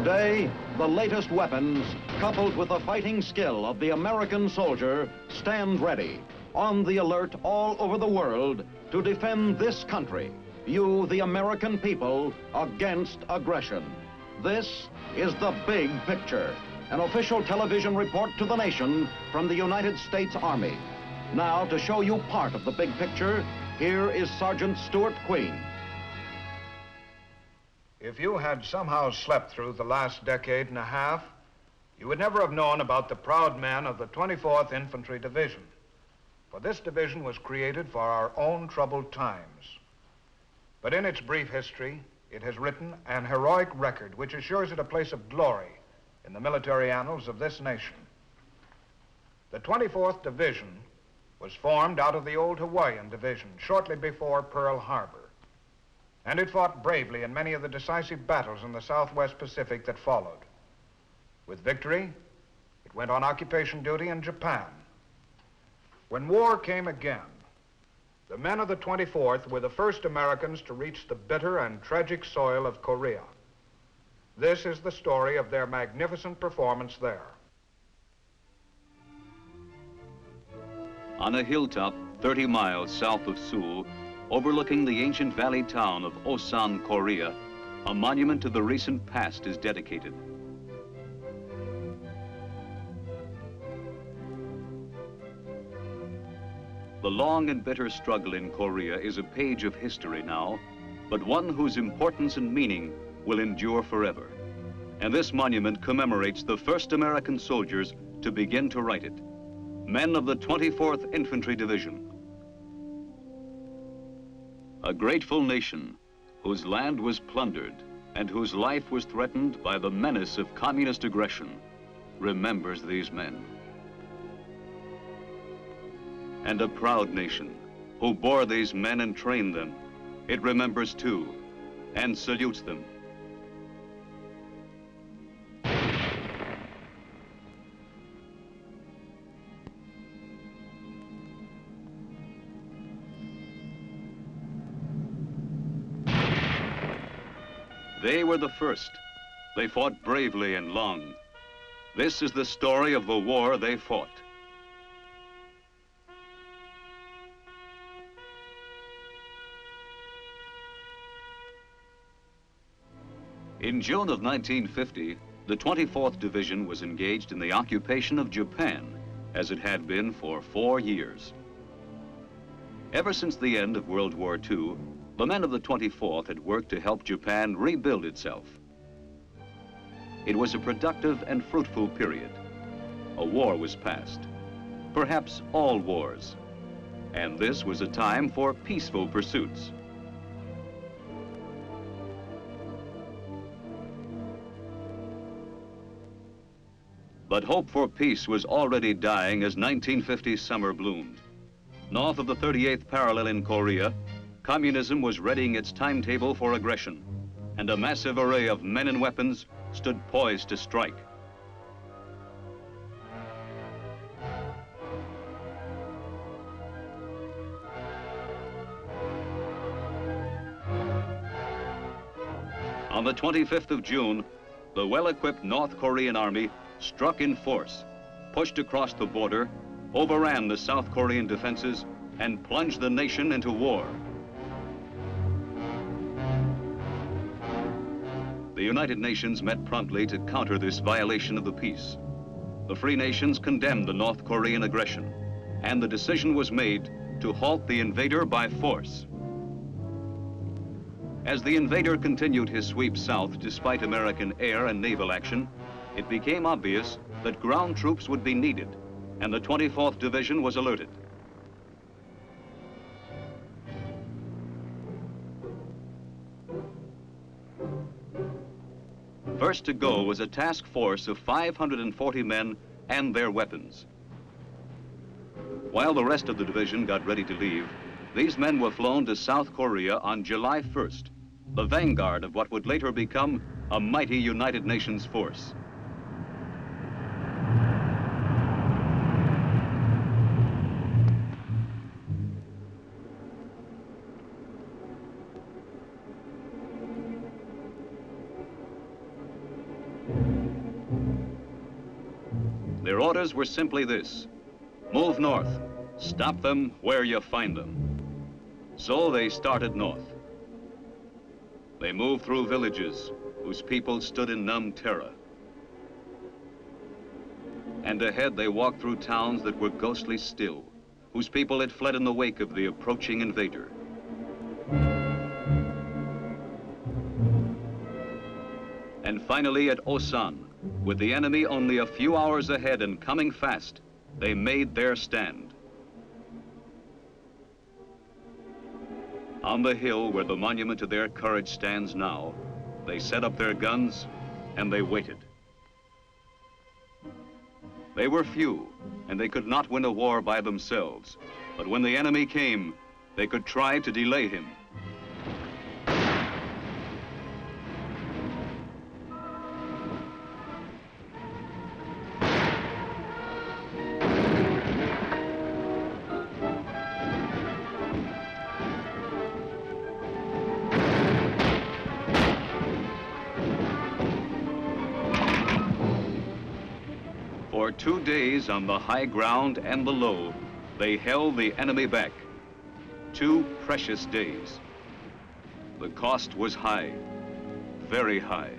Today, the latest weapons, coupled with the fighting skill of the American soldier, stand ready, on the alert all over the world to defend this country, you, the American people, against aggression. This is The Big Picture, an official television report to the nation from the United States Army. Now, to show you part of the big picture, here is Sergeant Stuart Queen. If you had somehow slept through the last decade and a half, you would never have known about the proud men of the 24th Infantry Division. For this division was created for our own troubled times. But in its brief history, it has written an heroic record which assures it a place of glory in the military annals of this nation. The 24th Division was formed out of the old Hawaiian Division shortly before Pearl Harbor. And it fought bravely in many of the decisive battles in the Southwest Pacific that followed. With victory, it went on occupation duty in Japan. When war came again, the men of the 24th were the first Americans to reach the bitter and tragic soil of Korea. This is the story of their magnificent performance there. On a hilltop 30 miles south of Seoul, overlooking the ancient valley town of Osan, Korea, a monument to the recent past is dedicated. The long and bitter struggle in Korea is a page of history now, but one whose importance and meaning will endure forever. And this monument commemorates the first American soldiers to begin to write it, men of the 24th Infantry Division. A grateful nation whose land was plundered and whose life was threatened by the menace of communist aggression remembers these men. And a proud nation who bore these men and trained them, it remembers too and salutes them. They were the first. They fought bravely and long. This is the story of the war they fought. In June of 1950, the 24th Division was engaged in the occupation of Japan, as it had been for 4 years. Ever since the end of World War II, the men of the 24th had worked to help Japan rebuild itself. It was a productive and fruitful period. A war was past, perhaps all wars, and this was a time for peaceful pursuits. But hope for peace was already dying as 1950's summer bloomed. North of the 38th parallel in Korea, communism was readying its timetable for aggression, and a massive array of men and weapons stood poised to strike. On the 25th of June, the well-equipped North Korean army struck in force, pushed across the border, overran the South Korean defenses, and plunged the nation into war. The United Nations met promptly to counter this violation of the peace. The free nations condemned the North Korean aggression, and the decision was made to halt the invader by force. As the invader continued his sweep south despite American air and naval action, it became obvious that ground troops would be needed, and the 24th Division was alerted. First to go was a task force of 540 men and their weapons. While the rest of the division got ready to leave, these men were flown to South Korea on July 1st, the vanguard of what would later become a mighty United Nations force. Their orders were simply this: move north, stop them where you find them. So they started north. They moved through villages whose people stood in numb terror. And ahead they walked through towns that were ghostly still, whose people had fled in the wake of the approaching invader. And finally at Osan, with the enemy only a few hours ahead and coming fast, they made their stand. On the hill where the monument to their courage stands now, they set up their guns and they waited. They were few, and they could not win a war by themselves. But when the enemy came, they could try to delay him. For 2 days on the high ground and the low, they held the enemy back. 2 precious days. The cost was high, very high.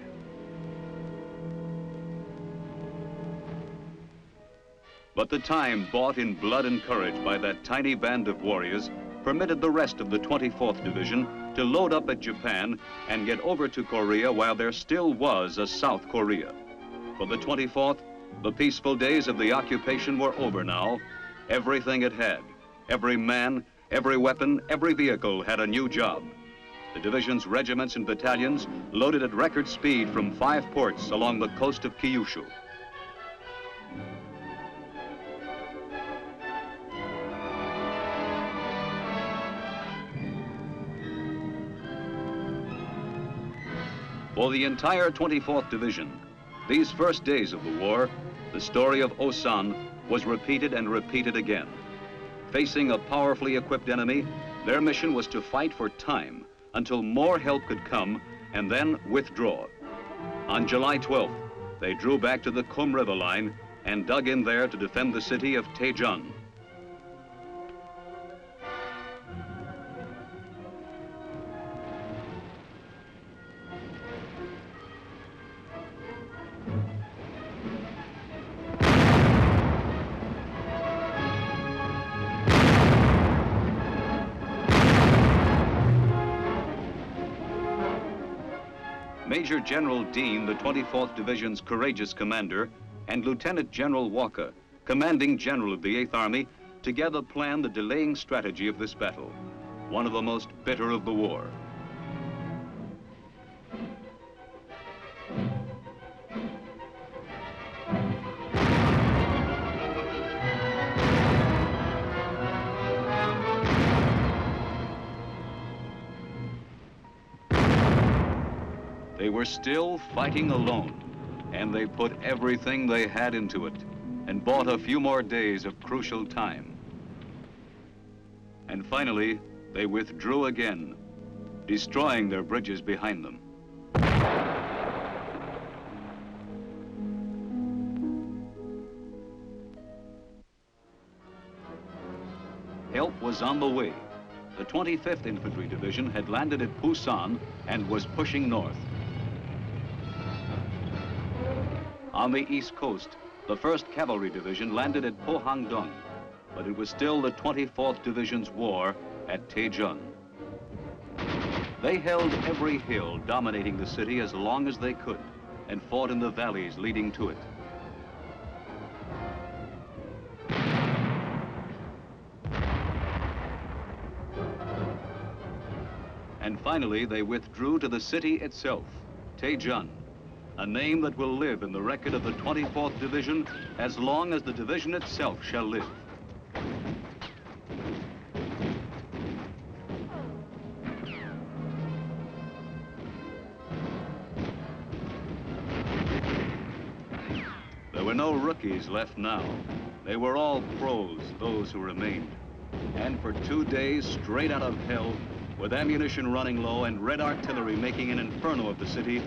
But the time bought in blood and courage by that tiny band of warriors permitted the rest of the 24th Division to load up at Japan and get over to Korea while there still was a South Korea. For the 24th, the peaceful days of the occupation were over now. Everything it had, every man, every weapon, every vehicle had a new job. The division's regiments and battalions loaded at record speed from 5 ports along the coast of Kyushu. For the entire 24th Division, these first days of the war, the story of Osan was repeated and repeated again. Facing a powerfully equipped enemy, their mission was to fight for time until more help could come and then withdraw. On July 12th, they drew back to the Kum River line and dug in there to defend the city of Taejon. Major General Dean, the 24th Division's courageous commander, and Lieutenant General Walker, commanding general of the 8th Army, together planned the delaying strategy of this battle, one of the most bitter of the war. They were still fighting alone, and they put everything they had into it and bought a few more days of crucial time. And finally, they withdrew again, destroying their bridges behind them. Help was on the way. The 25th Infantry Division had landed at Busan and was pushing north. On the east coast, the 1st Cavalry Division landed at Pohangdong, but it was still the 24th Division's war at Taejon. They held every hill dominating the city as long as they could and fought in the valleys leading to it. And finally, they withdrew to the city itself, Taejon, a name that will live in the record of the 24th Division as long as the division itself shall live. There were no rookies left now. They were all pros, those who remained. And for 2 days straight out of hell, with ammunition running low and red artillery making an inferno of the city,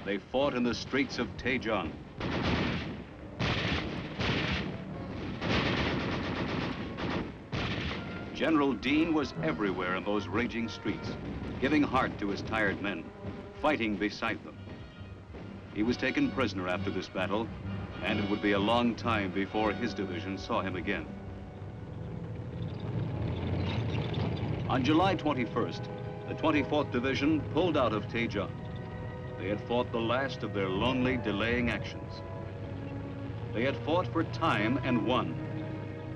they fought in the streets of Taejon. General Dean was everywhere in those raging streets, giving heart to his tired men, fighting beside them. He was taken prisoner after this battle, and it would be a long time before his division saw him again. On July 21st, the 24th Division pulled out of Taejong. They had fought the last of their lonely, delaying actions. They had fought for time and won,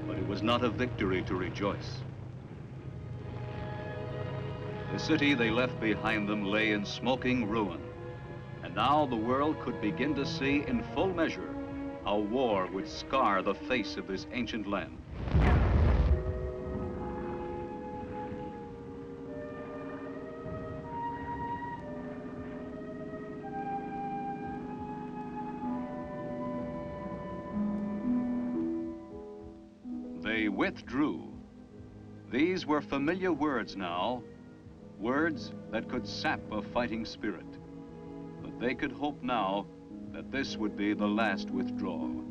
but it was not a victory to rejoice. The city they left behind them lay in smoking ruin, and now the world could begin to see in full measure how war would scar the face of this ancient land. They withdrew. These were familiar words now, words that could sap a fighting spirit. But they could hope now that this would be the last withdrawal.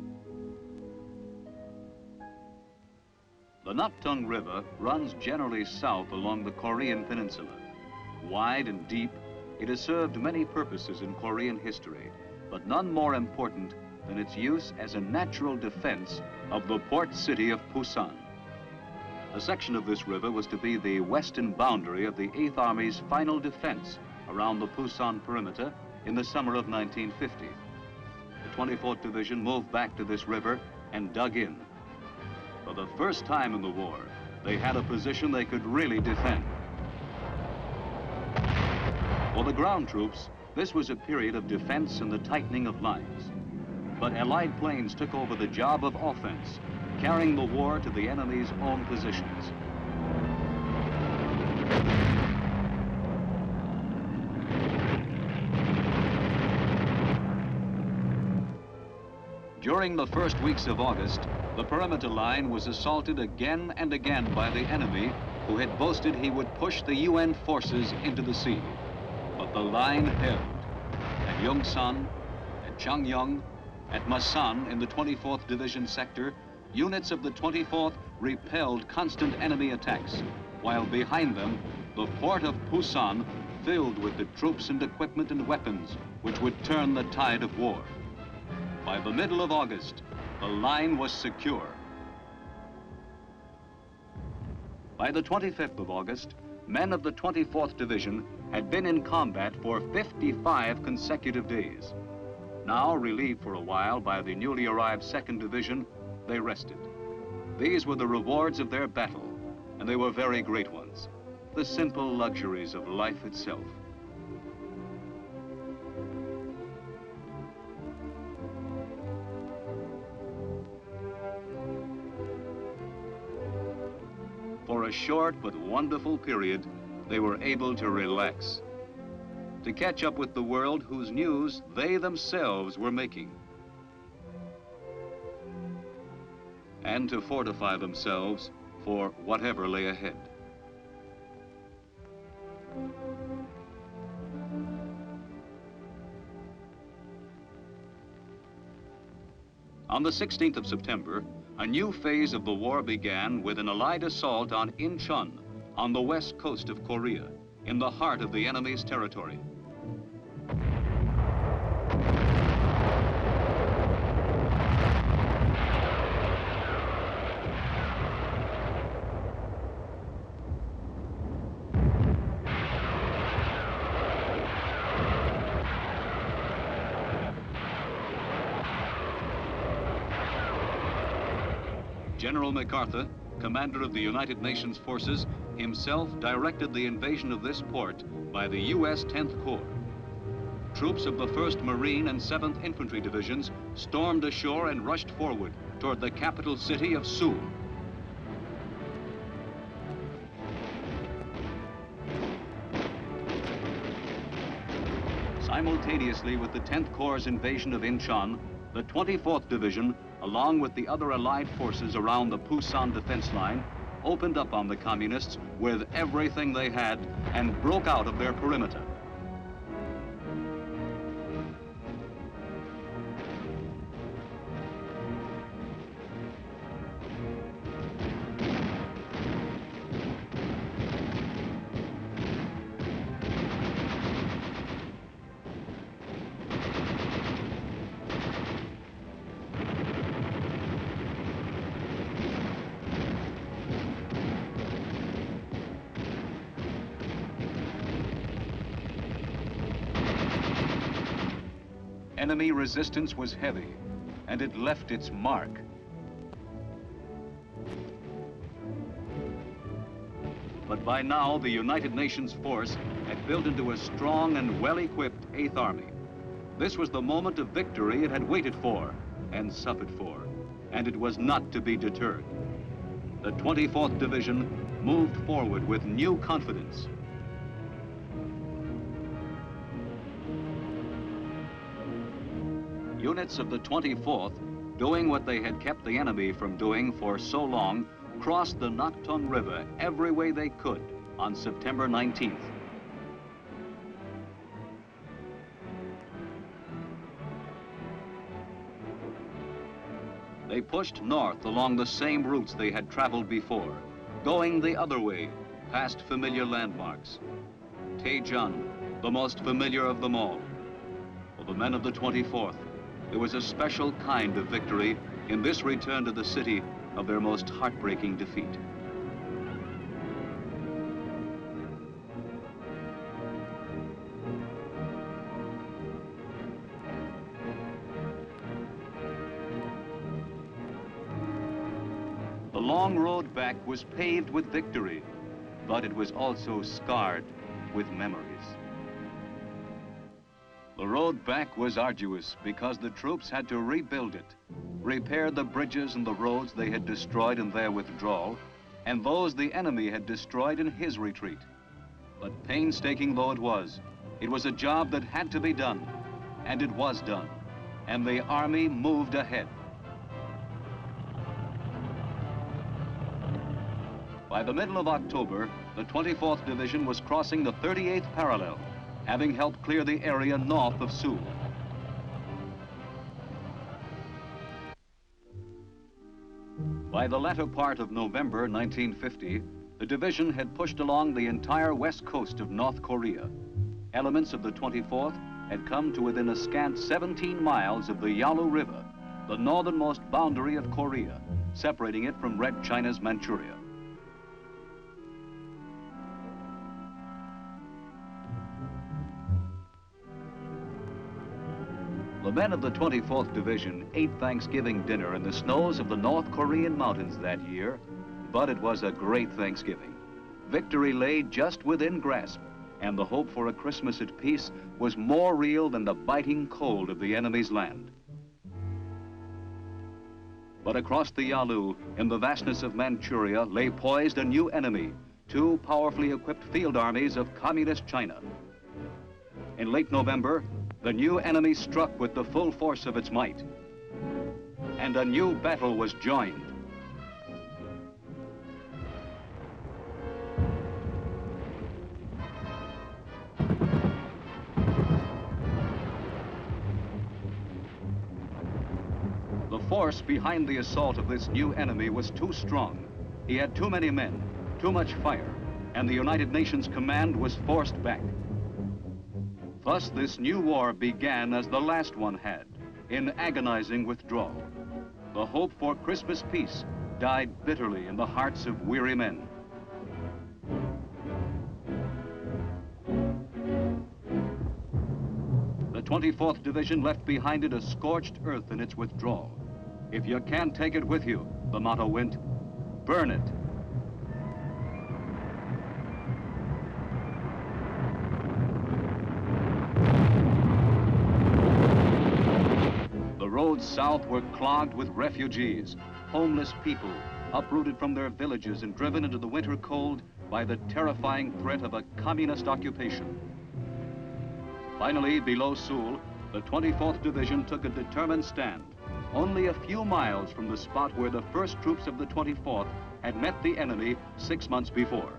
The Naptung River runs generally south along the Korean peninsula. Wide and deep, it has served many purposes in Korean history, but none more important than its use as a natural defense of the port city of Pusan. A section of this river was to be the western boundary of the 8th Army's final defense around the Pusan perimeter in the summer of 1950. The 24th Division moved back to this river and dug in. For the first time in the war, they had a position they could really defend. For the ground troops, this was a period of defense and the tightening of lines. But Allied planes took over the job of offense, carrying the war to the enemy's own positions. During the first weeks of August, the perimeter line was assaulted again and again by the enemy, who had boasted he would push the UN forces into the sea. But the line held. At Yongsan, at Changyong, at Masan in the 24th Division sector, units of the 24th repelled constant enemy attacks, while behind them, the port of Pusan filled with the troops and equipment and weapons which would turn the tide of war. By the middle of August, the line was secure. By the 25th of August, men of the 24th Division had been in combat for 55 consecutive days. Now, relieved for a while by the newly arrived 2nd Division, they rested. These were the rewards of their battle, and they were very great ones, the simple luxuries of life itself. For a short but wonderful period, they were able to relax, to catch up with the world whose news they themselves were making, and to fortify themselves for whatever lay ahead. On the 16th of September, a new phase of the war began with an Allied assault on Incheon, on the west coast of Korea, in the heart of the enemy's territory. General MacArthur, commander of the United Nations forces, himself directed the invasion of this port by the U.S. 10th Corps. Troops of the 1st Marine and 7th Infantry Divisions stormed ashore and rushed forward toward the capital city of Seoul. Simultaneously with the 10th Corps' invasion of Incheon, the 24th Division, along with the other Allied forces around the Pusan defense line, opened up on the Communists with everything they had and broke out of their perimeter. enemy resistance was heavy, and it left its mark. But by now, the United Nations force had built into a strong and well-equipped 8th Army. This was the moment of victory it had waited for and suffered for, and it was not to be deterred. The 24th Division moved forward with new confidence. Units of the 24th, doing what they had kept the enemy from doing for so long, crossed the Naktung River every way they could on September 19th. They pushed north along the same routes they had traveled before, going the other way, past familiar landmarks. Taejun, the most familiar of them all. For the men of the 24th, there was a special kind of victory in this return to the city of their most heartbreaking defeat. The long road back was paved with victory, but it was also scarred with memories. The road back was arduous because the troops had to rebuild it, repair the bridges and the roads they had destroyed in their withdrawal, and those the enemy had destroyed in his retreat. But painstaking though it was a job that had to be done, and it was done, and the army moved ahead. By the middle of October, the 24th Division was crossing the 38th parallel, having helped clear the area north of Seoul. By the latter part of November 1950, the division had pushed along the entire west coast of North Korea. Elements of the 24th had come to within a scant 17 miles of the Yalu River, the northernmost boundary of Korea, separating it from Red China's Manchuria. The men of the 24th Division ate Thanksgiving dinner in the snows of the North Korean mountains that year, but it was a great Thanksgiving. Victory lay just within grasp, and the hope for a Christmas at peace was more real than the biting cold of the enemy's land. But across the Yalu, in the vastness of Manchuria, lay poised a new enemy, two powerfully equipped field armies of Communist China. In late November, the new enemy struck with the full force of its might, and a new battle was joined. The force behind the assault of this new enemy was too strong. He had too many men, too much fire, and the United Nations command was forced back. Thus, this new war began as the last one had, in agonizing withdrawal. The hope for Christmas peace died bitterly in the hearts of weary men. The 24th Division left behind it a scorched earth in its withdrawal. If you can't take it with you, the motto went, burn it. The roads south were clogged with refugees, homeless people, uprooted from their villages and driven into the winter cold by the terrifying threat of a communist occupation. Finally, below Seoul, the 24th Division took a determined stand, only a few miles from the spot where the first troops of the 24th had met the enemy 6 months before.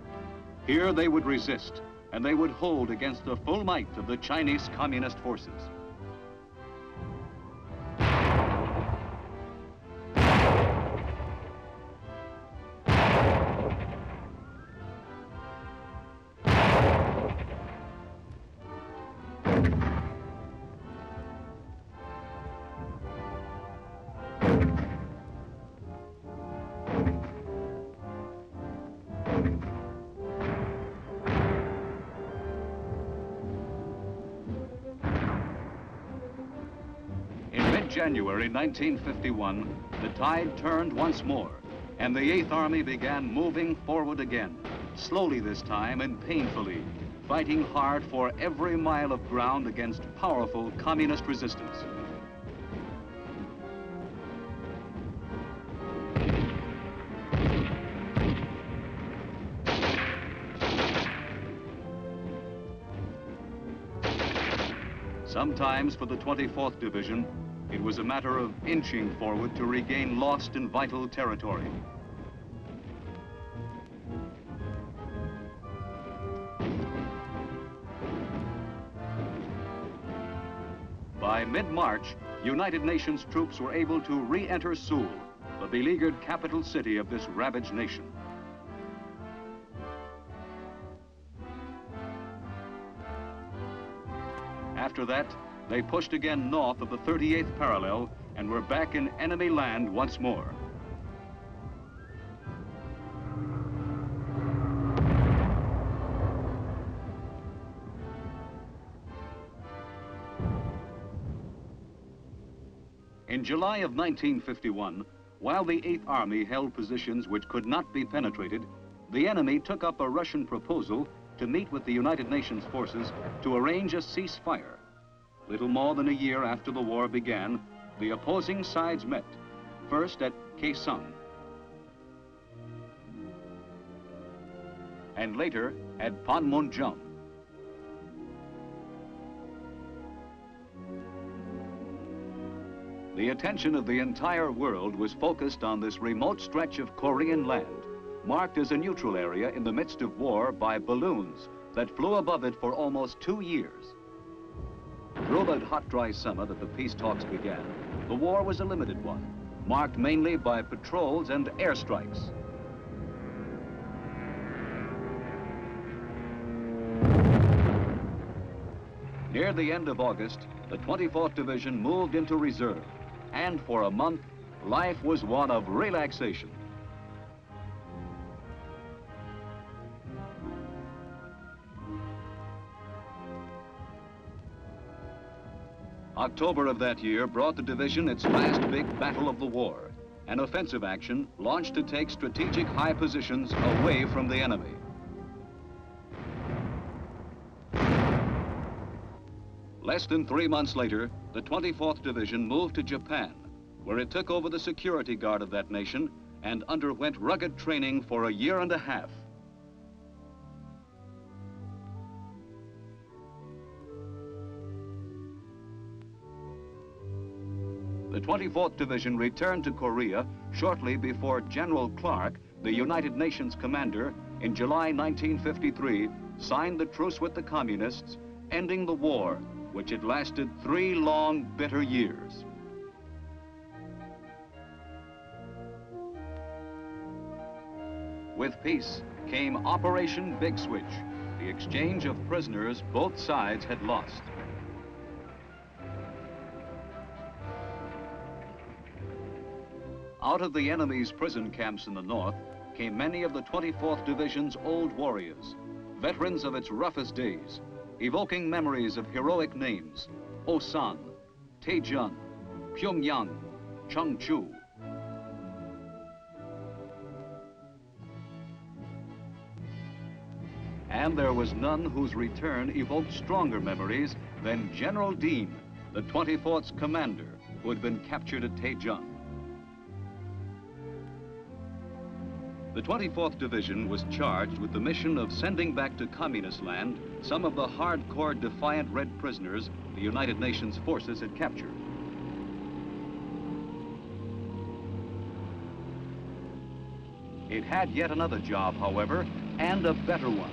Here they would resist, and they would hold against the full might of the Chinese Communist forces. January 1951, the tide turned once more, and the 8th Army began moving forward again, slowly this time and painfully, fighting hard for every mile of ground against powerful communist resistance. Sometimes for the 24th Division, it was a matter of inching forward to regain lost and vital territory. By mid-March, United Nations troops were able to re-enter Seoul, the beleaguered capital city of this ravaged nation. After that, they pushed again north of the 38th parallel and were back in enemy land once more. In July of 1951, while the 8th Army held positions which could not be penetrated, the enemy took up a Russian proposal to meet with the United Nations forces to arrange a ceasefire. Little more than a year after the war began, the opposing sides met, first at Kaesong, and later at Panmunjom. The attention of the entire world was focused on this remote stretch of Korean land, marked as a neutral area in the midst of war by balloons that flew above it for almost 2 years. Through the hot, dry summer that the peace talks began, the war was a limited one, marked mainly by patrols and airstrikes. Near the end of August, the 24th Division moved into reserve, and for a month, life was one of relaxation. October of that year brought the division its last big battle of the war, an offensive action launched to take strategic high positions away from the enemy. Less than 3 months later, the 24th Division moved to Japan, where it took over the security guard of that nation and underwent rugged training for a year and a half. The 24th Division returned to Korea shortly before General Clark, the United Nations commander, in July 1953, signed the truce with the communists, ending the war, which had lasted 3 long, bitter years. With peace came Operation Big Switch, the exchange of prisoners both sides had lost. Out of the enemy's prison camps in the north came many of the 24th Division's old warriors, veterans of its roughest days, evoking memories of heroic names: Osan, Taejun, Pyongyang, Cheongju. And there was none whose return evoked stronger memories than General Dean, the 24th's commander, who had been captured at Taejun. The 24th Division was charged with the mission of sending back to communist land some of the hardcore defiant Red prisoners the United Nations forces had captured. It had yet another job, however, and a better one.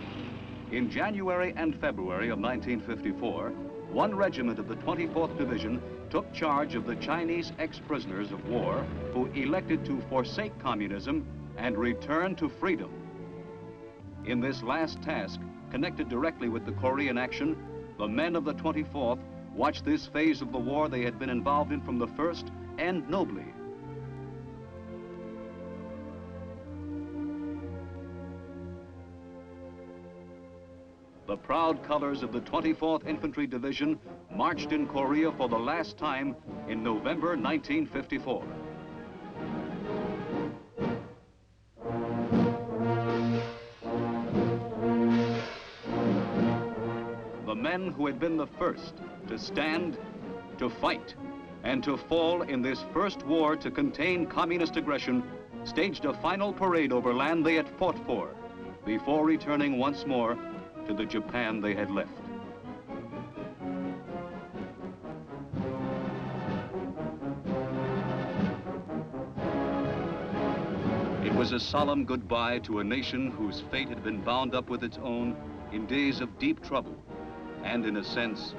In January and February of 1954, one regiment of the 24th Division took charge of the Chinese ex-prisoners of war who elected to forsake communism and return to freedom. In this last task, connected directly with the Korean action, the men of the 24th watched this phase of the war they had been involved in from the first end nobly. the proud colors of the 24th Infantry Division marched in Korea for the last time in November 1954. The men who had been the first to stand, to fight, and to fall in this first war to contain communist aggression staged a final parade over land they had fought for before returning once more to the Japan they had left. It was a solemn goodbye to a nation whose fate had been bound up with its own in days of deep trouble, and in a sense,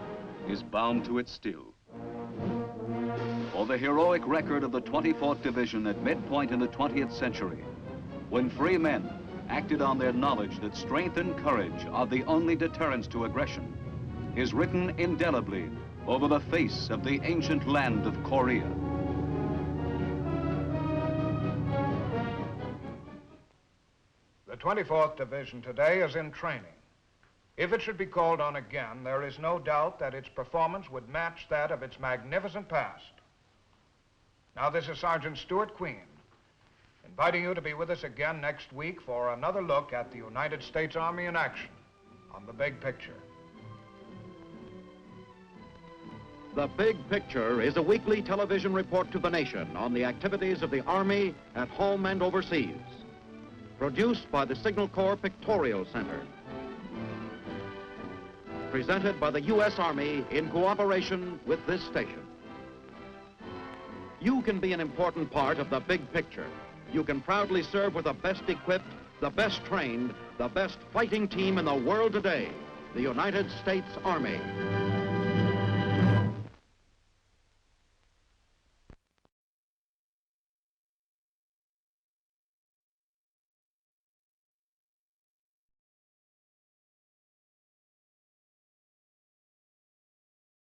is bound to it still. For the heroic record of the 24th Division at midpoint in the 20th century, when free men acted on their knowledge that strength and courage are the only deterrents to aggression, is written indelibly over the face of the ancient land of Korea. The 24th Division today is in training. If it should be called on again, there is no doubt that its performance would match that of its magnificent past. Now, this is Sergeant Stuart Queen, inviting you to be with us again next week for another look at the United States Army in action on The Big Picture. The Big Picture is a weekly television report to the nation on the activities of the Army at home and overseas. Produced by the Signal Corps Pictorial Center. Presented by the U.S. Army in cooperation with this station. You can be an important part of the big picture. You can proudly serve with the best equipped, the best trained, the best fighting team in the world today, the United States Army.